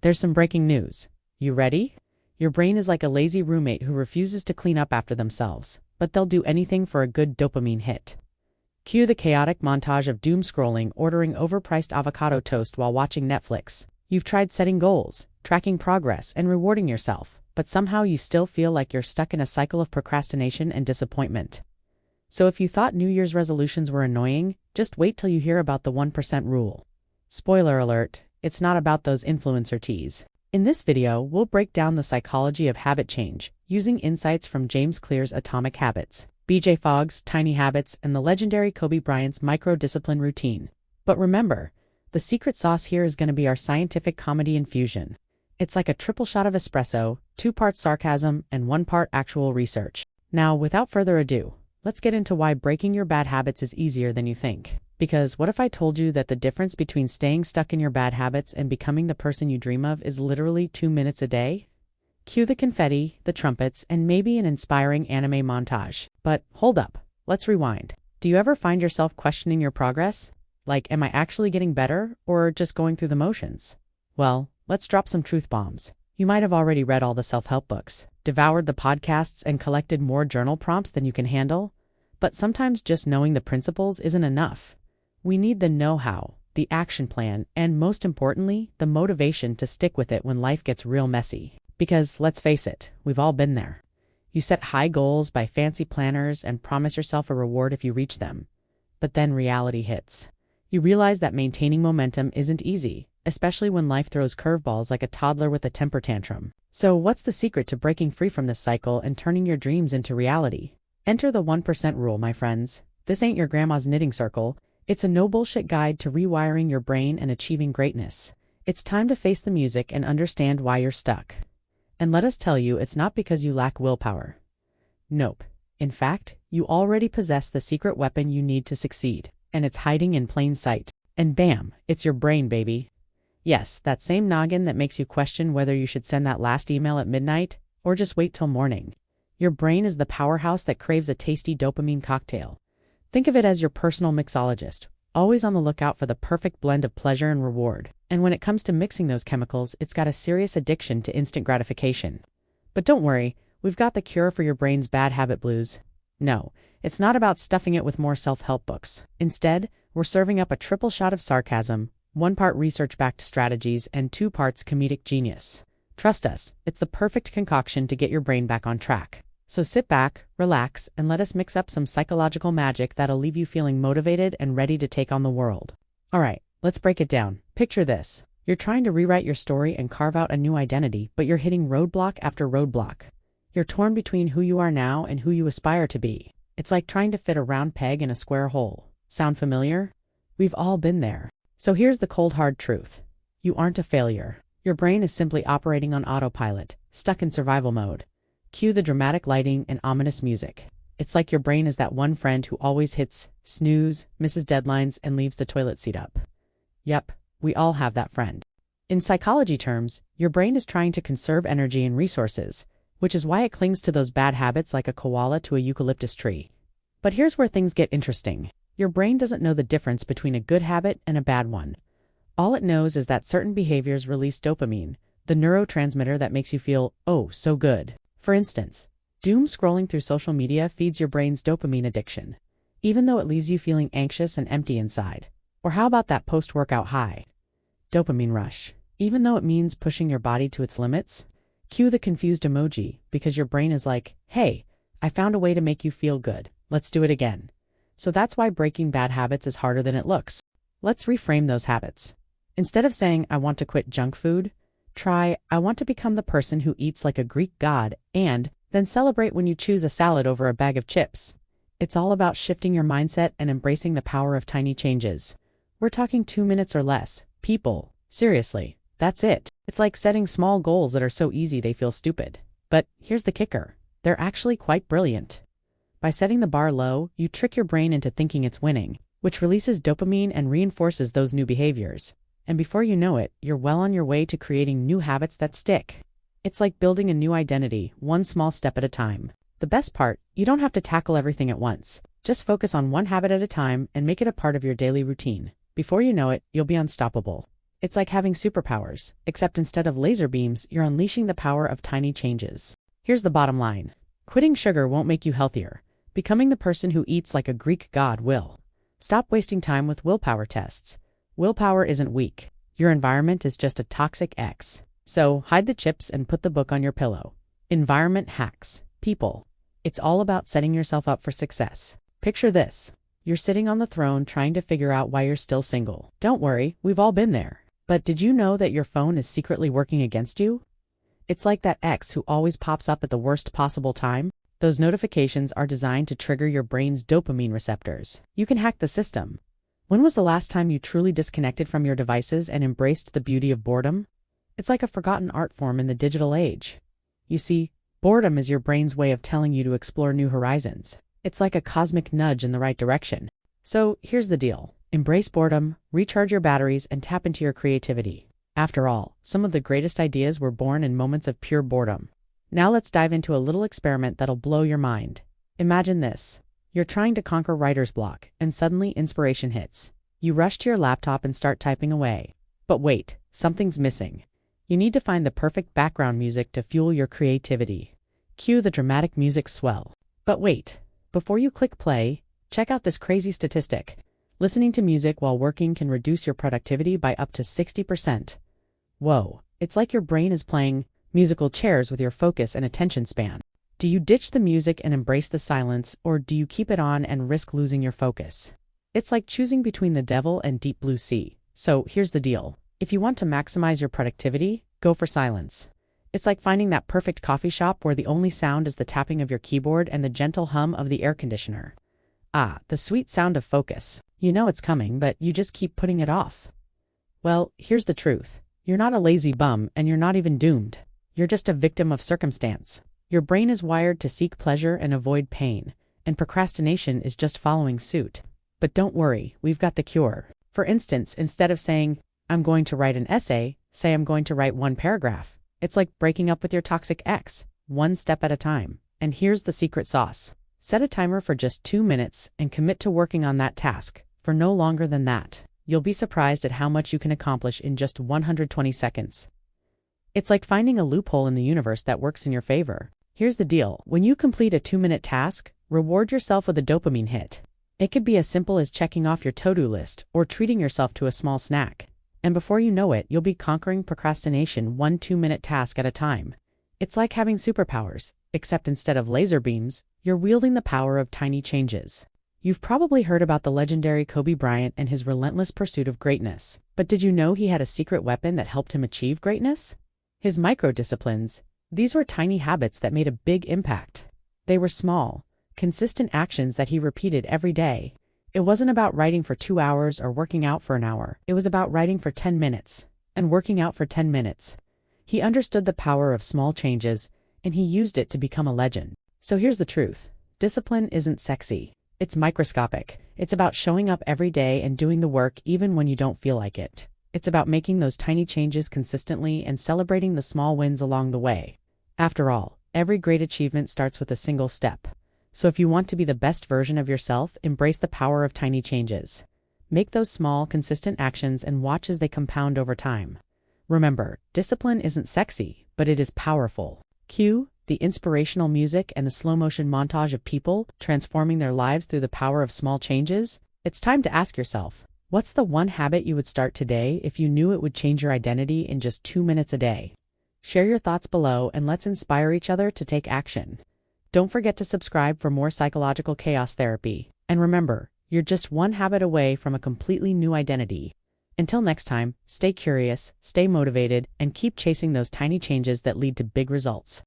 There's some breaking news. You ready? Your brain is like a lazy roommate who refuses to clean up after themselves, but they'll do anything for a good dopamine hit. Cue the chaotic montage of doom scrolling, ordering overpriced avocado toast while watching Netflix. You've tried setting goals, tracking progress, and rewarding yourself, but somehow you still feel like you're stuck in a cycle of procrastination and disappointment. So if you thought New Year's resolutions were annoying, just wait till you hear about the 1% rule. Spoiler alert, it's not about those influencer teas. In this video, we'll break down the psychology of habit change, using insights from James Clear's Atomic Habits, BJ Fogg's Tiny Habits, and the legendary Kobe Bryant's micro-discipline routine. But remember, the secret sauce here is going to be our scientific comedy infusion. It's like a triple shot of espresso, 2 parts sarcasm, and 1 part actual research. Now, without further ado, let's get into why breaking your bad habits is easier than you think. Because what if I told you that the difference between staying stuck in your bad habits and becoming the person you dream of is literally 2 minutes a day? Cue the confetti, the trumpets, and maybe an inspiring anime montage. But hold up, let's rewind. Do you ever find yourself questioning your progress? Like, am I actually getting better, or just going through the motions? Well, let's drop some truth bombs. You might have already read all the self-help books, devoured the podcasts, and collected more journal prompts than you can handle. But sometimes just knowing the principles isn't enough. We need the know-how, the action plan, and most importantly, the motivation to stick with it when life gets real messy. Because, let's face it, we've all been there. You set high goals, buy fancy planners, and promise yourself a reward if you reach them. But then reality hits. You realize that maintaining momentum isn't easy, especially when life throws curveballs like a toddler with a temper tantrum. So what's the secret to breaking free from this cycle and turning your dreams into reality? Enter the 1% rule, my friends. This ain't your grandma's knitting circle. It's a no-bullshit guide to rewiring your brain and achieving greatness. It's time to face the music and understand why you're stuck. And let us tell you, it's not because you lack willpower. Nope. In fact, you already possess the secret weapon you need to succeed, and it's hiding in plain sight. And bam, it's your brain, baby. Yes, that same noggin that makes you question whether you should send that last email at midnight, or just wait till morning. Your brain is the powerhouse that craves a tasty dopamine cocktail. Think of it as your personal mixologist, always on the lookout for the perfect blend of pleasure and reward. And when it comes to mixing those chemicals, it's got a serious addiction to instant gratification. But don't worry, we've got the cure for your brain's bad habit blues. No, it's not about stuffing it with more self-help books. Instead, we're serving up a triple shot of sarcasm, 1 part research-backed strategies, and 2 parts comedic genius. Trust us, it's the perfect concoction to get your brain back on track. So sit back, relax, and let us mix up some psychological magic that'll leave you feeling motivated and ready to take on the world. Alright, let's break it down. Picture this. You're trying to rewrite your story and carve out a new identity, but you're hitting roadblock after roadblock. You're torn between who you are now and who you aspire to be. It's like trying to fit a round peg in a square hole. Sound familiar? We've all been there. So here's the cold hard truth. You aren't a failure. Your brain is simply operating on autopilot, stuck in survival mode. Cue the dramatic lighting and ominous music. It's like your brain is that one friend who always hits snooze, misses deadlines, and leaves the toilet seat up. Yep, we all have that friend. In psychology terms, your brain is trying to conserve energy and resources, which is why it clings to those bad habits like a koala to a eucalyptus tree. But here's where things get interesting. Your brain doesn't know the difference between a good habit and a bad one. All it knows is that certain behaviors release dopamine, the neurotransmitter that makes you feel, oh, so good. For instance, doom scrolling through social media feeds your brain's dopamine addiction, even though it leaves you feeling anxious and empty inside. Or how about that post-workout high? Dopamine rush. Even though it means pushing your body to its limits? Cue the confused emoji, because your brain is like, hey, I found a way to make you feel good. Let's do it again. So that's why breaking bad habits is harder than it looks. Let's reframe those habits. Instead of saying, I want to quit junk food, try, I want to become the person who eats like a Greek god, and then celebrate when you choose a salad over a bag of chips. It's all about shifting your mindset and embracing the power of tiny changes. We're talking 2 minutes or less. People, seriously, that's it. It's like setting small goals that are so easy they feel stupid. But here's the kicker. They're actually quite brilliant. By setting the bar low, you trick your brain into thinking it's winning, which releases dopamine and reinforces those new behaviors. And before you know it, you're well on your way to creating new habits that stick. It's like building a new identity, one small step at a time. The best part, you don't have to tackle everything at once. Just focus on one habit at a time and make it a part of your daily routine. Before you know it, you'll be unstoppable. It's like having superpowers, except instead of laser beams, you're unleashing the power of tiny changes. Here's the bottom line. Quitting sugar won't make you healthier. Becoming the person who eats like a Greek god will. Stop wasting time with willpower tests. Willpower isn't weak. Your environment is just a toxic X. So hide the chips and put the book on your pillow. Environment hacks. People. It's all about setting yourself up for success. Picture this. You're sitting on the throne trying to figure out why you're still single. Don't worry, we've all been there. But did you know that your phone is secretly working against you? It's like that ex who always pops up at the worst possible time. Those notifications are designed to trigger your brain's dopamine receptors. You can hack the system. When was the last time you truly disconnected from your devices and embraced the beauty of boredom? It's like a forgotten art form in the digital age. You see, boredom is your brain's way of telling you to explore new horizons. It's like a cosmic nudge in the right direction. So here's the deal. Embrace boredom, recharge your batteries, and tap into your creativity. After all, some of the greatest ideas were born in moments of pure boredom. Now let's dive into a little experiment that'll blow your mind. Imagine this. You're trying to conquer writer's block, and suddenly inspiration hits. You rush to your laptop and start typing away. But wait, something's missing. You need to find the perfect background music to fuel your creativity. Cue the dramatic music swell. But wait, before you click play, check out this crazy statistic. Listening to music while working can reduce your productivity by up to 60%. Whoa, it's like your brain is playing musical chairs with your focus and attention span. Do you ditch the music and embrace the silence, or do you keep it on and risk losing your focus? It's like choosing between the devil and deep blue sea. So here's the deal. If you want to maximize your productivity, go for silence. It's like finding that perfect coffee shop where the only sound is the tapping of your keyboard and the gentle hum of the air conditioner. Ah, the sweet sound of focus. You know it's coming, but you just keep putting it off. Well, here's the truth. You're not a lazy bum, and you're not even doomed. You're just a victim of circumstance. Your brain is wired to seek pleasure and avoid pain, and procrastination is just following suit. But don't worry, we've got the cure. For instance, instead of saying, I'm going to write an essay, say I'm going to write one paragraph. It's like breaking up with your toxic ex, one step at a time. And here's the secret sauce. Set a timer for just 2 minutes and commit to working on that task for no longer than that. You'll be surprised at how much you can accomplish in just 120 seconds. It's like finding a loophole in the universe that works in your favor. Here's the deal. When you complete a 2-minute task, reward yourself with a dopamine hit. It could be as simple as checking off your to-do list or treating yourself to a small snack. And before you know it, you'll be conquering procrastination one 2-minute task at a time. It's like having superpowers, except instead of laser beams, you're wielding the power of tiny changes. You've probably heard about the legendary Kobe Bryant and his relentless pursuit of greatness. But did you know he had a secret weapon that helped him achieve greatness? His micro-disciplines. These were tiny habits that made a big impact. They were small, consistent actions that he repeated every day. It wasn't about writing for 2 hours or working out for an hour. It was about writing for 10 minutes and working out for 10 minutes. He understood the power of small changes, and he used it to become a legend. So here's the truth. Discipline isn't sexy. It's microscopic. It's about showing up every day and doing the work even when you don't feel like it. It's about making those tiny changes consistently and celebrating the small wins along the way. After all, every great achievement starts with a single step. So if you want to be the best version of yourself, embrace the power of tiny changes. Make those small, consistent actions and watch as they compound over time. Remember, discipline isn't sexy, but it is powerful. Cue the inspirational music and the slow-motion montage of people transforming their lives through the power of small changes. It's time to ask yourself, what's the one habit you would start today if you knew it would change your identity in just 2 minutes a day? Share your thoughts below and let's inspire each other to take action. Don't forget to subscribe for more psychological chaos therapy. And remember, you're just one habit away from a completely new identity. Until next time, stay curious, stay motivated, and keep chasing those tiny changes that lead to big results.